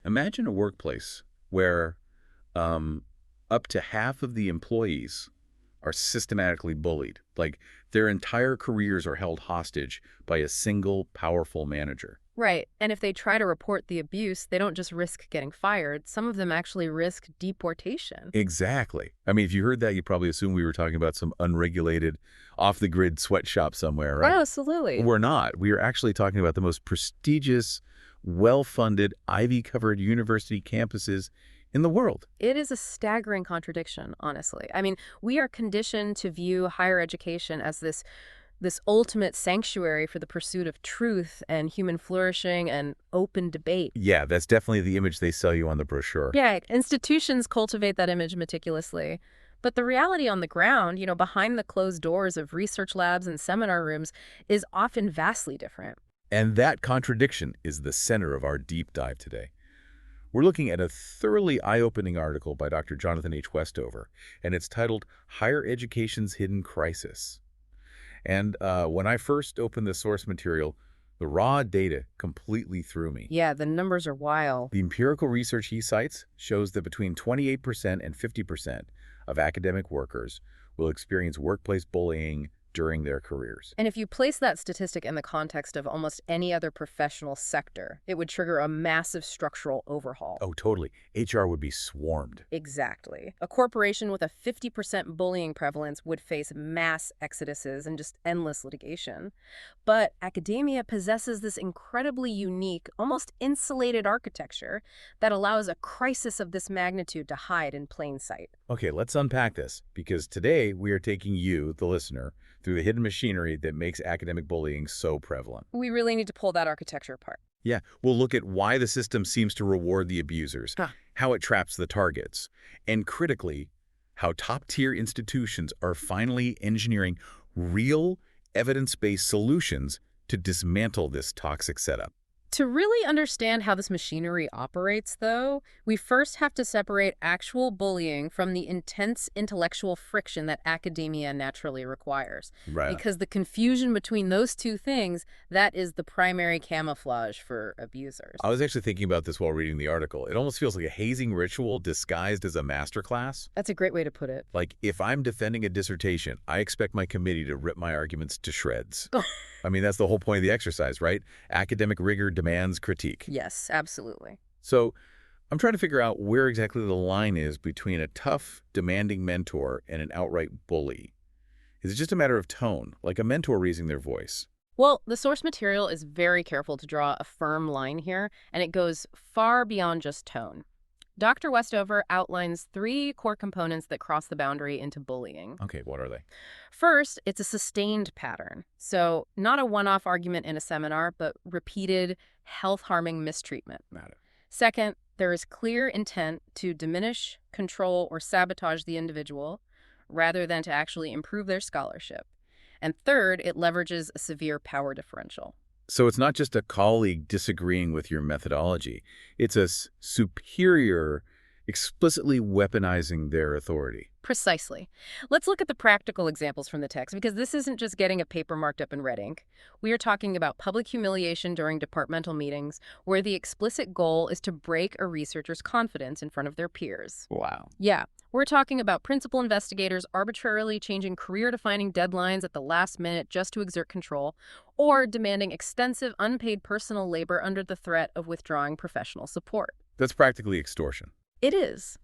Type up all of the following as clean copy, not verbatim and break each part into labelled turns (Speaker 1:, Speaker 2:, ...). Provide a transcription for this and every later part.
Speaker 1: Imagine a workplace where up to half of the employees are systematically bullied. Like their entire careers are held hostage by a single powerful manager.
Speaker 2: Right. And if they try to report the abuse, they don't just risk getting fired. Some of them actually risk deportation.
Speaker 1: Exactly. I mean, if you heard that, you probably assume we were talking about some unregulated, off-the-grid sweatshop somewhere,
Speaker 2: Oh,
Speaker 1: right?
Speaker 2: absolutely.
Speaker 1: We're not. We are actually talking about the most prestigious, well-funded, Ivy-covered university campuses in the world.
Speaker 2: It is a staggering contradiction, honestly. I mean, we are conditioned to view higher education as this ultimate sanctuary for the pursuit of truth and human flourishing and open debate.
Speaker 1: Yeah, that's definitely the image they sell you on the brochure.
Speaker 2: Yeah, institutions cultivate that image meticulously. But the reality on the ground, behind the closed doors of research labs and seminar rooms, is often vastly different.
Speaker 1: And that contradiction is the center of our deep dive today. We're looking at a thoroughly eye-opening article by Dr. Jonathan H. Westover, and it's titled Higher Education's Hidden Crisis. And when I first opened the source material, the raw data completely threw me.
Speaker 2: Yeah, the numbers are wild.
Speaker 1: The empirical research he cites shows that between 28% and 50% of academic workers will experience workplace bullying during their careers.
Speaker 2: And if you place that statistic in the context of almost any other professional sector, it would trigger a massive structural overhaul.
Speaker 1: Oh, totally. HR would be swarmed.
Speaker 2: Exactly. A corporation with a 50% bullying prevalence would face mass exoduses and just endless litigation. But academia possesses this incredibly unique, almost insulated architecture that allows a crisis of this magnitude to hide in plain sight.
Speaker 1: Okay, let's unpack this, because today we are taking you, the listener, through the hidden machinery that makes academic bullying so prevalent.
Speaker 2: We really need to pull that architecture apart.
Speaker 1: Yeah, we'll look at why the system seems to reward the abusers,
Speaker 2: Huh.
Speaker 1: how it traps the targets, and critically, how top-tier institutions are finally engineering real, evidence-based solutions to dismantle this toxic setup.
Speaker 2: To really understand how this machinery operates, though, we first have to separate actual bullying from the intense intellectual friction that academia naturally requires.
Speaker 1: Right.
Speaker 2: Because the confusion between those two things, that is the primary camouflage for abusers.
Speaker 1: I was actually thinking about this while reading the article. It almost feels like a hazing ritual disguised as a masterclass.
Speaker 2: That's a great way to put it.
Speaker 1: Like, if I'm defending a dissertation, I expect my committee to rip my arguments to shreds. I mean, that's the whole point of the exercise, right? Academic rigor demands critique.
Speaker 2: Yes, absolutely.
Speaker 1: So I'm trying to figure out where exactly the line is between a tough, demanding mentor and an outright bully. Is it just a matter of tone, like a mentor raising their voice?
Speaker 2: Well, the source material is very careful to draw a firm line here, and it goes far beyond just tone. Dr. Westover outlines 3 core components that cross the boundary into bullying.
Speaker 1: Okay, what are they?
Speaker 2: First, it's a sustained pattern. So not a one-off argument in a seminar, but repeated health-harming mistreatment.
Speaker 1: Got it.
Speaker 2: Second, there is clear intent to diminish, control, or sabotage the individual, rather than to actually improve their scholarship. And third, it leverages a severe power differential.
Speaker 1: So it's not just a colleague disagreeing with your methodology. It's a superior explicitly weaponizing their authority.
Speaker 2: Precisely. Let's look at the practical examples from the text, because this isn't just getting a paper marked up in red ink. We are talking about public humiliation during departmental meetings, where the explicit goal is to break a researcher's confidence in front of their peers.
Speaker 1: Wow.
Speaker 2: Yeah, we're talking about principal investigators arbitrarily changing career-defining deadlines at the last minute just to exert control, or demanding extensive unpaid personal labor under the threat of withdrawing professional support.
Speaker 1: That's practically extortion.
Speaker 2: It is.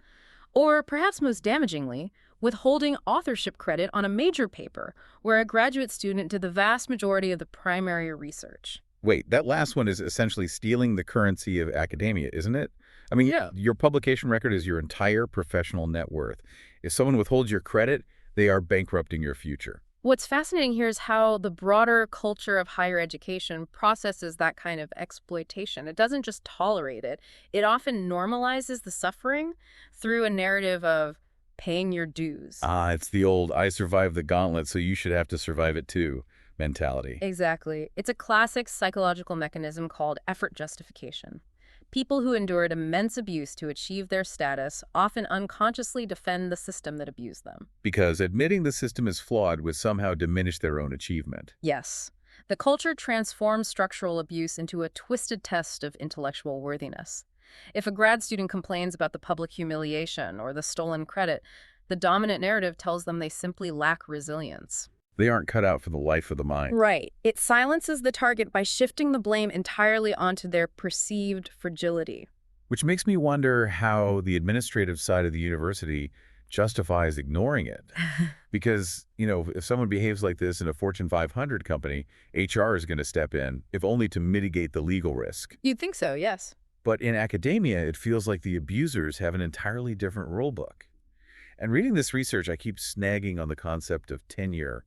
Speaker 2: Or perhaps most damagingly, withholding authorship credit on a major paper where a graduate student did the vast majority of the primary research.
Speaker 1: Wait, that last one is essentially stealing the currency of academia, isn't it? I mean,
Speaker 2: Yeah.
Speaker 1: your publication record is your entire professional net worth. If someone withholds your credit, they are bankrupting your future.
Speaker 2: What's fascinating here is how the broader culture of higher education processes that kind of exploitation. It doesn't just tolerate it. It often normalizes the suffering through a narrative of paying your dues.
Speaker 1: It's the old "I survived the gauntlet, so you should have to survive it too" mentality.
Speaker 2: Exactly. It's a classic psychological mechanism called effort justification. People who endured immense abuse to achieve their status often unconsciously defend the system that abused them.
Speaker 1: Because admitting the system is flawed would somehow diminish their own achievement.
Speaker 2: Yes. The culture transforms structural abuse into a twisted test of intellectual worthiness. If a grad student complains about the public humiliation or the stolen credit, the dominant narrative tells them they simply lack resilience.
Speaker 1: They aren't cut out for the life of the mind.
Speaker 2: Right. It silences the target by shifting the blame entirely onto their perceived fragility.
Speaker 1: Which makes me wonder how the administrative side of the university justifies ignoring it. Because, if someone behaves like this in a Fortune 500 company, HR is going to step in, if only to mitigate the legal risk.
Speaker 2: You'd think so, yes.
Speaker 1: But in academia, it feels like the abusers have an entirely different rule book. And reading this research, I keep snagging on the concept of tenure.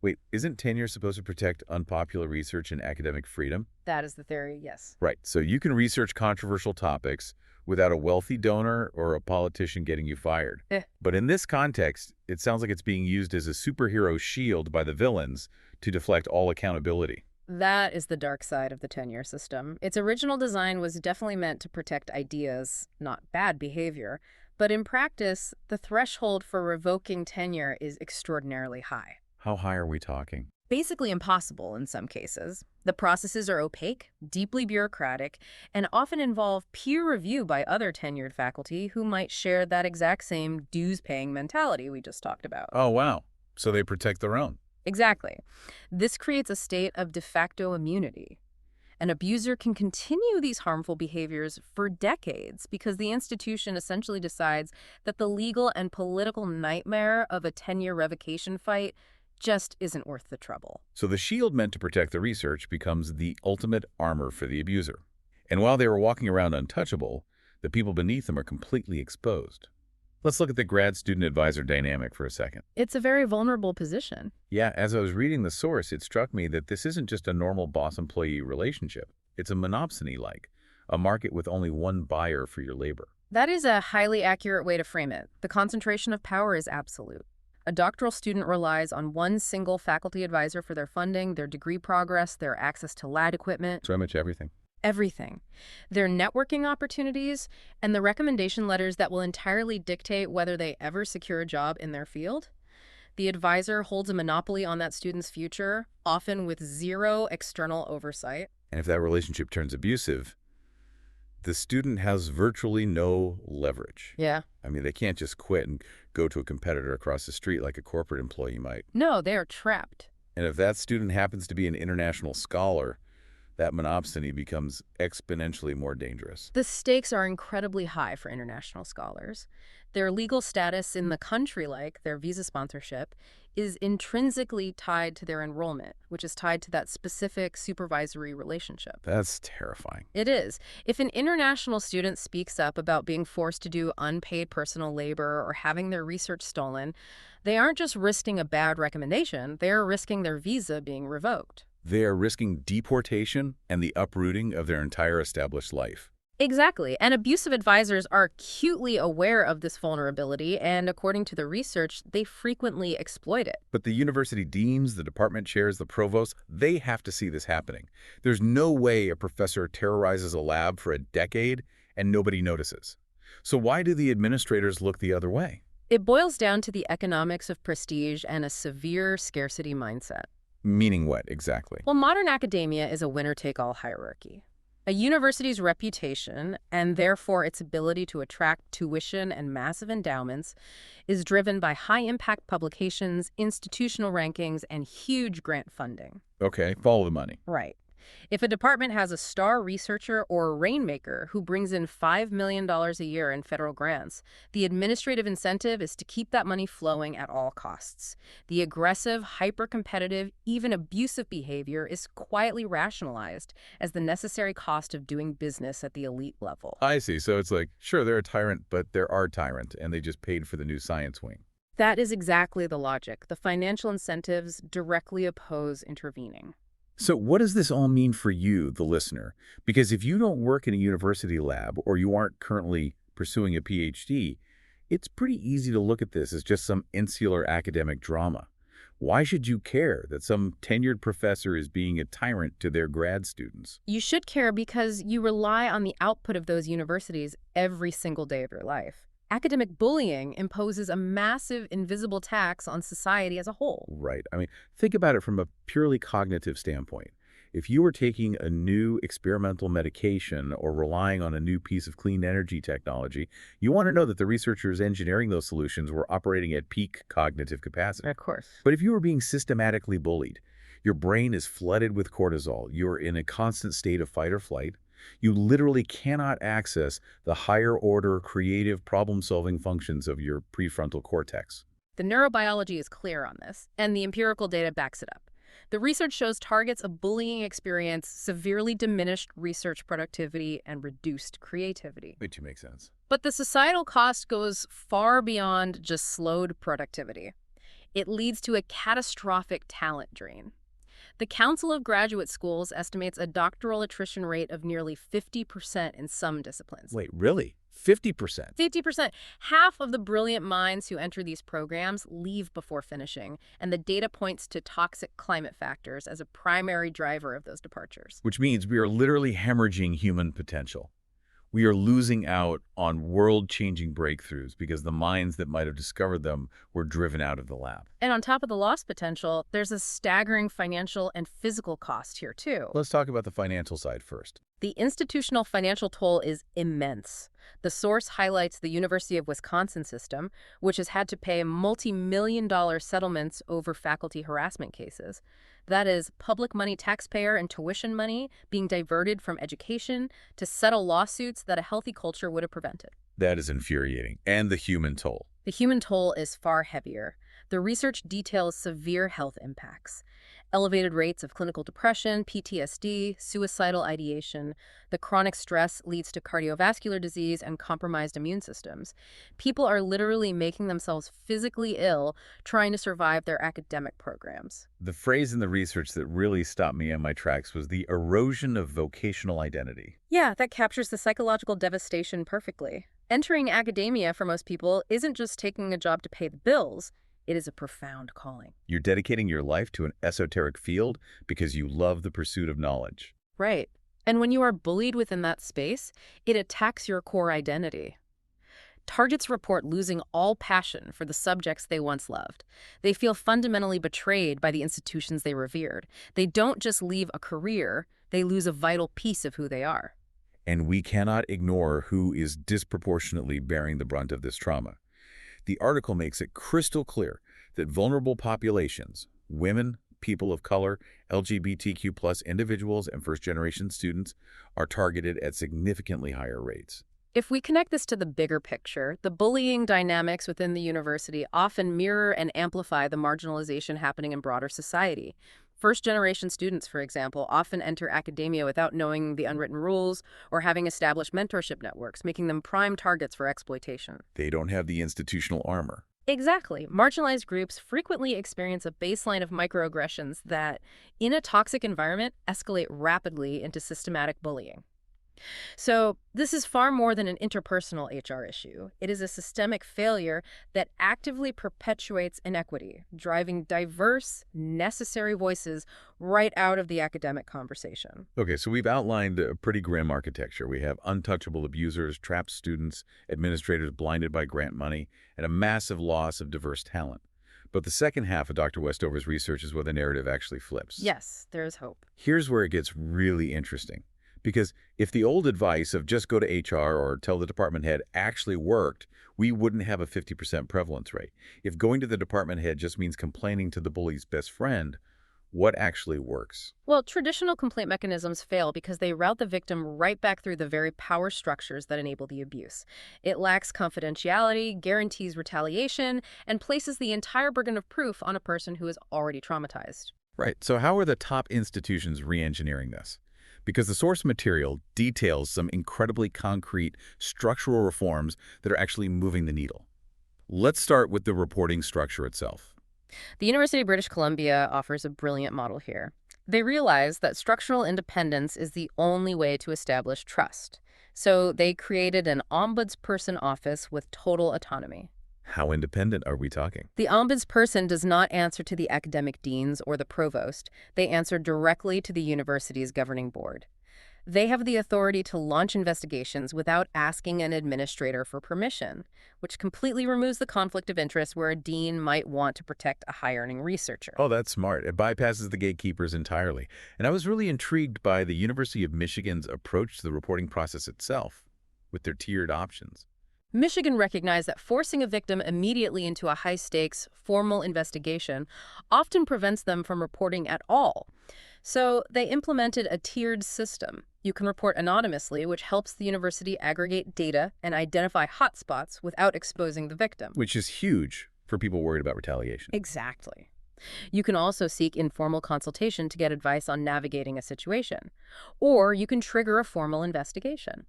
Speaker 1: Wait, isn't tenure supposed to protect unpopular research and academic freedom?
Speaker 2: That is the theory, yes.
Speaker 1: Right, so you can research controversial topics without a wealthy donor or a politician getting you fired. But in this context, it sounds like it's being used as a superhero shield by the villains to deflect all accountability.
Speaker 2: That is the dark side of the tenure system. Its original design was definitely meant to protect ideas, not bad behavior. But in practice, the threshold for revoking tenure is extraordinarily high.
Speaker 1: How high are we talking?
Speaker 2: Basically impossible in some cases. The processes are opaque, deeply bureaucratic, and often involve peer review by other tenured faculty who might share that exact same dues-paying mentality we just talked about.
Speaker 1: Oh, wow. So they protect their own.
Speaker 2: Exactly. This creates a state of de facto immunity. An abuser can continue these harmful behaviors for decades because the institution essentially decides that the legal and political nightmare of a tenure revocation fight just isn't worth the trouble.
Speaker 1: So the shield meant to protect the research becomes the ultimate armor for the abuser. And while they were walking around untouchable, the people beneath them are completely exposed. Let's look at the grad-student advisor dynamic for a second.
Speaker 2: It's a very vulnerable position.
Speaker 1: Yeah, as I was reading the source, it struck me that this isn't just a normal boss-employee relationship. It's a monopsony-like, a market with only one buyer for your labor.
Speaker 2: That is a highly accurate way to frame it. The concentration of power is absolute. A doctoral student relies on one single faculty advisor for their funding, their degree progress, their access to lab equipment.
Speaker 1: So much everything.
Speaker 2: Everything. Their networking opportunities, and the recommendation letters that will entirely dictate whether they ever secure a job in their field. The advisor holds a monopoly on that student's future, often with zero external oversight.
Speaker 1: And if that relationship turns abusive, the student has virtually no leverage.
Speaker 2: Yeah.
Speaker 1: I mean, they can't just quit and go to a competitor across the street like a corporate employee might.
Speaker 2: No, they are trapped.
Speaker 1: And if that student happens to be an international scholar, that monopsony becomes exponentially more dangerous.
Speaker 2: The stakes are incredibly high for international scholars. Their legal status in the country, like their visa sponsorship, is intrinsically tied to their enrollment, which is tied to that specific supervisory relationship.
Speaker 1: That's terrifying.
Speaker 2: It is. If an international student speaks up about being forced to do unpaid personal labor or having their research stolen, they aren't just risking a bad recommendation, they're risking their visa being revoked.
Speaker 1: They are risking deportation and the uprooting of their entire established life.
Speaker 2: Exactly. And abusive advisors are acutely aware of this vulnerability, and according to the research, they frequently exploit it.
Speaker 1: But the university deans, the department chairs, the provosts, they have to see this happening. There's no way a professor terrorizes a lab for a decade and nobody notices. So why do the administrators look the other way?
Speaker 2: It boils down to the economics of prestige and a severe scarcity mindset.
Speaker 1: Meaning what, exactly?
Speaker 2: Well, modern academia is a winner-take-all hierarchy. A university's reputation, and therefore its ability to attract tuition and massive endowments, is driven by high-impact publications, institutional rankings, and huge grant funding.
Speaker 1: Okay, follow the money.
Speaker 2: Right. If a department has a star researcher or a rainmaker who brings in $5 million a year in federal grants, the administrative incentive is to keep that money flowing at all costs. The aggressive, hyper-competitive, even abusive behavior is quietly rationalized as the necessary cost of doing business at the elite level.
Speaker 1: I see. So it's like, sure, they're a tyrant, but they're our tyrant, and they just paid for the new science wing.
Speaker 2: That is exactly the logic. The financial incentives directly oppose intervening.
Speaker 1: So what does this all mean for you, the listener? Because if you don't work in a university lab or you aren't currently pursuing a PhD, it's pretty easy to look at this as just some insular academic drama. Why should you care that some tenured professor is being a tyrant to their grad students?
Speaker 2: You should care because you rely on the output of those universities every single day of your life. Academic bullying imposes a massive invisible tax on society as a whole.
Speaker 1: Right. I mean, think about it from a purely cognitive standpoint. If you were taking a new experimental medication or relying on a new piece of clean energy technology, you want to know that the researchers engineering those solutions were operating at peak cognitive capacity.
Speaker 2: Of course.
Speaker 1: But if you were being systematically bullied, your brain is flooded with cortisol, you're in a constant state of fight or flight, you literally cannot access the higher order creative problem-solving functions of your prefrontal cortex.
Speaker 2: The neurobiology is clear on this, and the empirical data backs it up. The research shows targets of bullying experience severely diminished research productivity and reduced creativity.
Speaker 1: It makes sense.
Speaker 2: But the societal cost goes far beyond just slowed productivity. It leads to a catastrophic talent drain. The Council of Graduate Schools estimates a doctoral attrition rate of nearly 50% in some disciplines.
Speaker 1: Wait, really? 50%?
Speaker 2: 50%. Half of the brilliant minds who enter these programs leave before finishing, and the data points to toxic climate factors as a primary driver of those departures.
Speaker 1: Which means we are literally hemorrhaging human potential. We are losing out on world-changing breakthroughs because the minds that might have discovered them were driven out of the lab.
Speaker 2: And on top of the lost potential, there's a staggering financial and physical cost here, too.
Speaker 1: Let's talk about the financial side first.
Speaker 2: The institutional financial toll is immense. The source highlights the University of Wisconsin system, which has had to pay multi-million-dollar settlements over faculty harassment cases. That is, public money, taxpayer and tuition money being diverted from education to settle lawsuits that a healthy culture would have prevented.
Speaker 1: That is infuriating. And the human toll.
Speaker 2: The human toll is far heavier. The research details severe health impacts. Elevated rates of clinical depression, PTSD, suicidal ideation. The chronic stress leads to cardiovascular disease and compromised immune systems. People are literally making themselves physically ill trying to survive their academic programs.
Speaker 1: The phrase in the research that really stopped me in my tracks was the erosion of vocational identity.
Speaker 2: Yeah, that captures the psychological devastation perfectly. Entering academia for most people isn't just taking a job to pay the bills. It is a profound calling.
Speaker 1: You're dedicating your life to an esoteric field because you love the pursuit of knowledge.
Speaker 2: Right. And when you are bullied within that space, it attacks your core identity. Targets report losing all passion for the subjects they once loved. They feel fundamentally betrayed by the institutions they revered. They don't just leave a career, they lose a vital piece of who they are.
Speaker 1: And we cannot ignore who is disproportionately bearing the brunt of this trauma. The article makes it crystal clear that vulnerable populations, women, people of color, LGBTQ+ individuals, and first-generation students are targeted at significantly higher rates.
Speaker 2: If we connect this to the bigger picture, the bullying dynamics within the university often mirror and amplify the marginalization happening in broader society. First-generation students, for example, often enter academia without knowing the unwritten rules or having established mentorship networks, making them prime targets for exploitation.
Speaker 1: They don't have the institutional armor.
Speaker 2: Exactly. Marginalized groups frequently experience a baseline of microaggressions that, in a toxic environment, escalate rapidly into systematic bullying. So this is far more than an interpersonal HR issue. It is a systemic failure that actively perpetuates inequity, driving diverse, necessary voices right out of the academic conversation.
Speaker 1: Okay, so we've outlined a pretty grim architecture. We have untouchable abusers, trapped students, administrators blinded by grant money, and a massive loss of diverse talent. But the second half of Dr. Westover's research is where the narrative actually flips.
Speaker 2: Yes, there is hope.
Speaker 1: Here's where it gets really interesting. Because if the old advice of just go to HR or tell the department head actually worked, we wouldn't have a 50% prevalence rate. If going to the department head just means complaining to the bully's best friend, what actually works?
Speaker 2: Well, traditional complaint mechanisms fail because they route the victim right back through the very power structures that enable the abuse. It lacks confidentiality, guarantees retaliation, and places the entire burden of proof on a person who is already traumatized.
Speaker 1: Right. So how are the top institutions re-engineering this? Because the source material details some incredibly concrete structural reforms that are actually moving the needle. Let's start with the reporting structure itself.
Speaker 2: The University of British Columbia offers a brilliant model here. They realize that structural independence is the only way to establish trust. So they created an ombudsperson office with total autonomy.
Speaker 1: How independent are we talking?
Speaker 2: The ombudsperson does not answer to the academic deans or the provost. They answer directly to the university's governing board. They have the authority to launch investigations without asking an administrator for permission, which completely removes the conflict of interest where a dean might want to protect a high-earning researcher.
Speaker 1: Oh, that's smart. It bypasses the gatekeepers entirely. And I was really intrigued by the University of Michigan's approach to the reporting process itself, with their tiered options.
Speaker 2: Michigan recognized that forcing a victim immediately into a high-stakes, formal investigation often prevents them from reporting at all. So they implemented a tiered system. You can report anonymously, which helps the university aggregate data and identify hotspots without exposing the victim.
Speaker 1: Which is huge for people worried about retaliation.
Speaker 2: Exactly. You can also seek informal consultation to get advice on navigating a situation. Or you can trigger a formal investigation.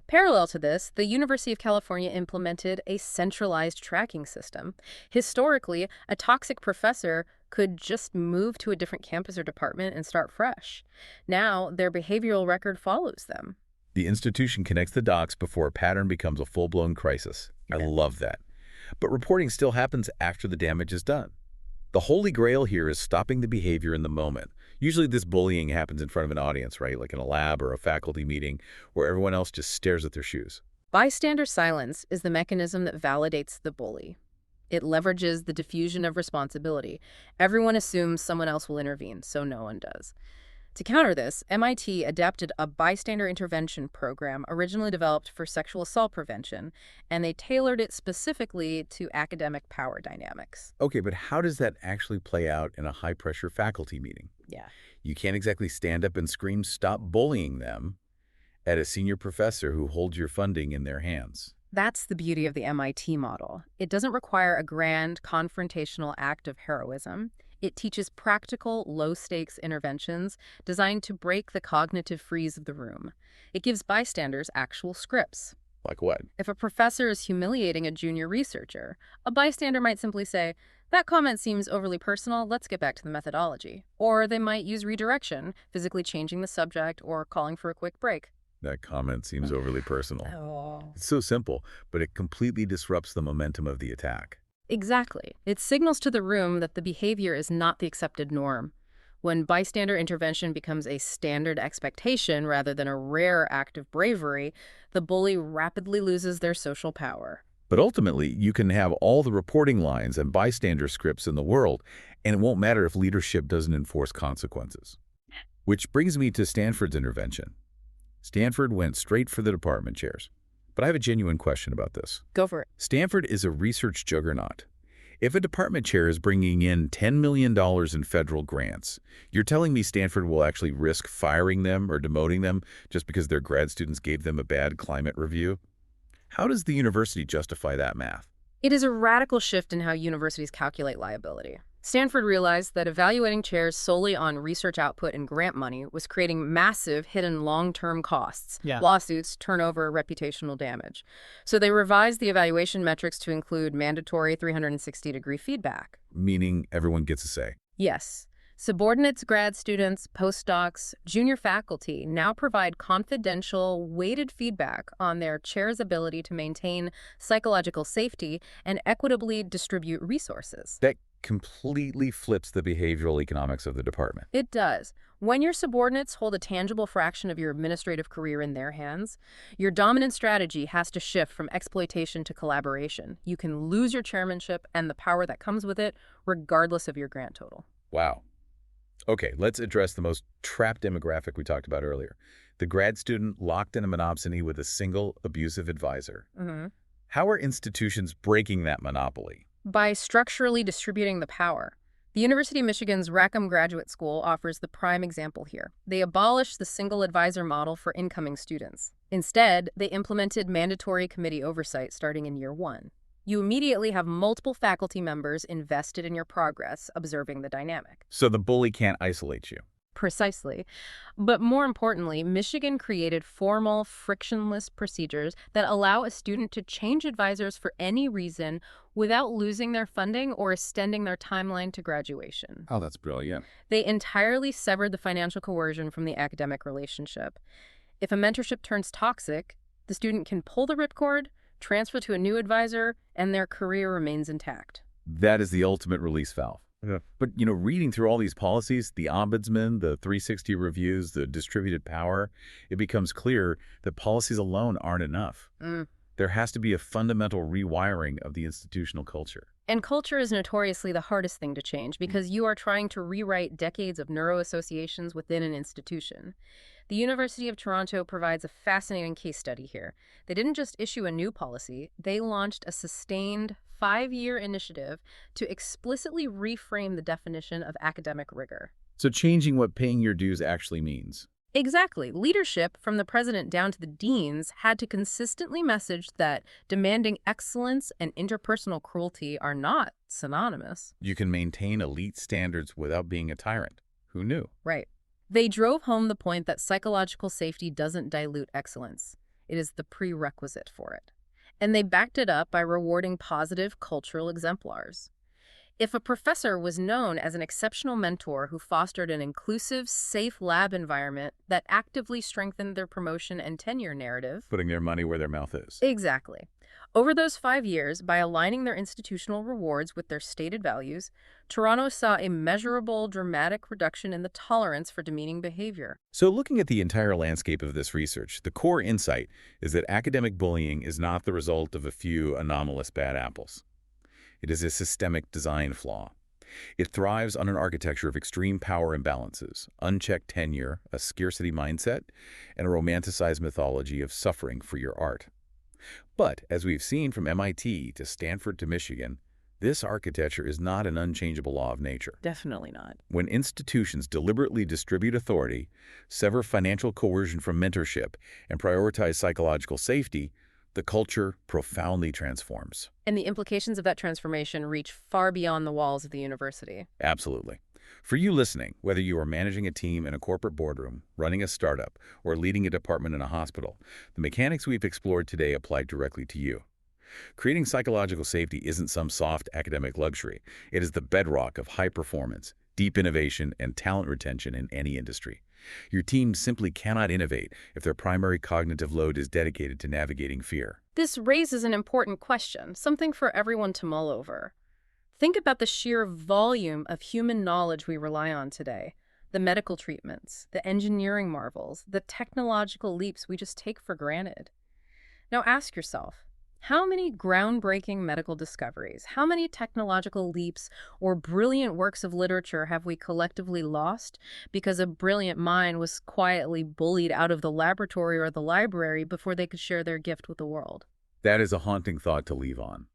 Speaker 2: Parallel to this, the University of California implemented a centralized tracking system. Historically, a toxic professor could just move to a different campus or department and start fresh. Now, their behavioral record follows them.
Speaker 1: The institution connects the dots before a pattern becomes a full-blown crisis. I love that. But reporting still happens after the damage is done. The holy grail here is stopping the behavior in the moment. Usually this bullying happens in front of an audience, right? Like in a lab or a faculty meeting where everyone else just stares at their shoes.
Speaker 2: Bystander silence is the mechanism that validates the bully. It leverages the diffusion of responsibility. Everyone assumes someone else will intervene, so no one does. To counter this, MIT adapted a bystander intervention program originally developed for sexual assault prevention, and they tailored it specifically to academic power dynamics.
Speaker 1: Okay, but how does that actually play out in a high-pressure faculty meeting?
Speaker 2: Yeah.
Speaker 1: You can't exactly stand up and scream, "Stop bullying them," at a senior professor who holds your funding in their hands.
Speaker 2: That's the beauty of the MIT model. It doesn't require a grand confrontational act of heroism. It teaches practical, low-stakes interventions designed to break the cognitive freeze of the room. It gives bystanders actual scripts.
Speaker 1: Like what?
Speaker 2: If a professor is humiliating a junior researcher, a bystander might simply say, "That comment seems overly personal, let's get back to the methodology." Or they might use redirection, physically changing the subject or calling for a quick break.
Speaker 1: That comment seems overly personal.
Speaker 2: Oh.
Speaker 1: It's so simple, but it completely disrupts the momentum of the attack.
Speaker 2: Exactly. It signals to the room that the behavior is not the accepted norm. When bystander intervention becomes a standard expectation rather than a rare act of bravery, the bully rapidly loses their social power.
Speaker 1: But ultimately, you can have all the reporting lines and bystander scripts in the world, and it won't matter if leadership doesn't enforce consequences. Which brings me to Stanford's intervention. Stanford went straight for the department chairs. But I have a genuine question about this.
Speaker 2: Go for it.
Speaker 1: Stanford is a research juggernaut. If a department chair is bringing in $10 million in federal grants, you're telling me Stanford will actually risk firing them or demoting them just because their grad students gave them a bad climate review? How does the university justify that math?
Speaker 2: It is a radical shift in how universities calculate liability. Stanford realized that evaluating chairs solely on research output and grant money was creating massive hidden long-term costs, lawsuits, turnover, reputational damage. So they revised the evaluation metrics to include mandatory 360-degree feedback.
Speaker 1: Meaning everyone gets a say.
Speaker 2: Yes. Subordinates, grad students, postdocs, junior faculty now provide confidential, weighted feedback on their chair's ability to maintain psychological safety and equitably distribute resources.
Speaker 1: That completely flips the behavioral economics of the department.
Speaker 2: It does. When your subordinates hold a tangible fraction of your administrative career in their hands, your dominant strategy has to shift from exploitation to collaboration. You can lose your chairmanship and the power that comes with it, regardless of your grant total.
Speaker 1: Wow. Okay, let's address the most trapped demographic we talked about earlier. The grad student locked in a monopsony with a single abusive advisor. How are institutions breaking that monopoly?
Speaker 2: By structurally distributing the power. The University of Michigan's Rackham Graduate School offers the prime example here. They abolished the single advisor model for incoming students. Instead, they implemented mandatory committee oversight starting in year 1. You immediately have multiple faculty members invested in your progress, observing the dynamic.
Speaker 1: So the bully can't isolate you.
Speaker 2: Precisely. But more importantly, Michigan created formal, frictionless procedures that allow a student to change advisors for any reason without losing their funding or extending their timeline to graduation.
Speaker 1: Oh, that's brilliant.
Speaker 2: They entirely severed the financial coercion from the academic relationship. If a mentorship turns toxic, the student can pull the ripcord, transfer to a new advisor, and their career remains intact.
Speaker 1: That is the ultimate release valve. Yeah. But, reading through all these policies, the ombudsman, the 360 reviews, the distributed power, it becomes clear that policies alone aren't enough.
Speaker 2: Mm.
Speaker 1: There has to be a fundamental rewiring of the institutional culture.
Speaker 2: And culture is notoriously the hardest thing to change because you are trying to rewrite decades of neuroassociations within an institution. The University of Toronto provides a fascinating case study here. They didn't just issue a new policy, they launched a sustained 5-year initiative to explicitly reframe the definition of academic rigor.
Speaker 1: So changing what paying your dues actually means.
Speaker 2: Exactly. Leadership, from the president down to the deans, had to consistently message that demanding excellence and interpersonal cruelty are not synonymous.
Speaker 1: You can maintain elite standards without being a tyrant. Who knew?
Speaker 2: Right. They drove home the point that psychological safety doesn't dilute excellence. It is the prerequisite for it. And they backed it up by rewarding positive cultural exemplars. If a professor was known as an exceptional mentor who fostered an inclusive, safe lab environment that actively strengthened their promotion and tenure narrative.
Speaker 1: Putting their money where their mouth is.
Speaker 2: Exactly. Over those 5 years, by aligning their institutional rewards with their stated values, Toronto saw a measurable, dramatic reduction in the tolerance for demeaning behavior.
Speaker 1: So looking at the entire landscape of this research, the core insight is that academic bullying is not the result of a few anomalous bad apples. It is a systemic design flaw. It thrives on an architecture of extreme power imbalances, unchecked tenure, a scarcity mindset, and a romanticized mythology of suffering for your art. But, as we've seen from MIT to Stanford to Michigan, this architecture is not an unchangeable law of nature.
Speaker 2: Definitely not.
Speaker 1: When institutions deliberately distribute authority, sever financial coercion from mentorship, and prioritize psychological safety, the culture profoundly transforms.
Speaker 2: And the implications of that transformation reach far beyond the walls of the university.
Speaker 1: Absolutely. For you listening, whether you are managing a team in a corporate boardroom, running a startup, or leading a department in a hospital, the mechanics we've explored today apply directly to you. Creating psychological safety isn't some soft academic luxury. It is the bedrock of high performance, deep innovation, and talent retention in any industry. Your team simply cannot innovate if their primary cognitive load is dedicated to navigating fear.
Speaker 2: This raises an important question, something for everyone to mull over. Think about the sheer volume of human knowledge we rely on today. The medical treatments, the engineering marvels, the technological leaps we just take for granted. Now ask yourself, how many groundbreaking medical discoveries, how many technological leaps or brilliant works of literature have we collectively lost because a brilliant mind was quietly bullied out of the laboratory or the library before they could share their gift with the world?
Speaker 1: That is a haunting thought to leave on.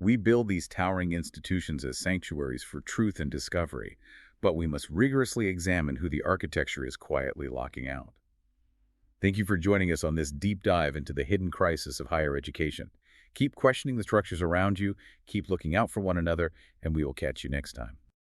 Speaker 1: We build these towering institutions as sanctuaries for truth and discovery, but we must rigorously examine who the architecture is quietly locking out. Thank you for joining us on this deep dive into the hidden crisis of higher education. Keep questioning the structures around you, keep looking out for one another, and we will catch you next time.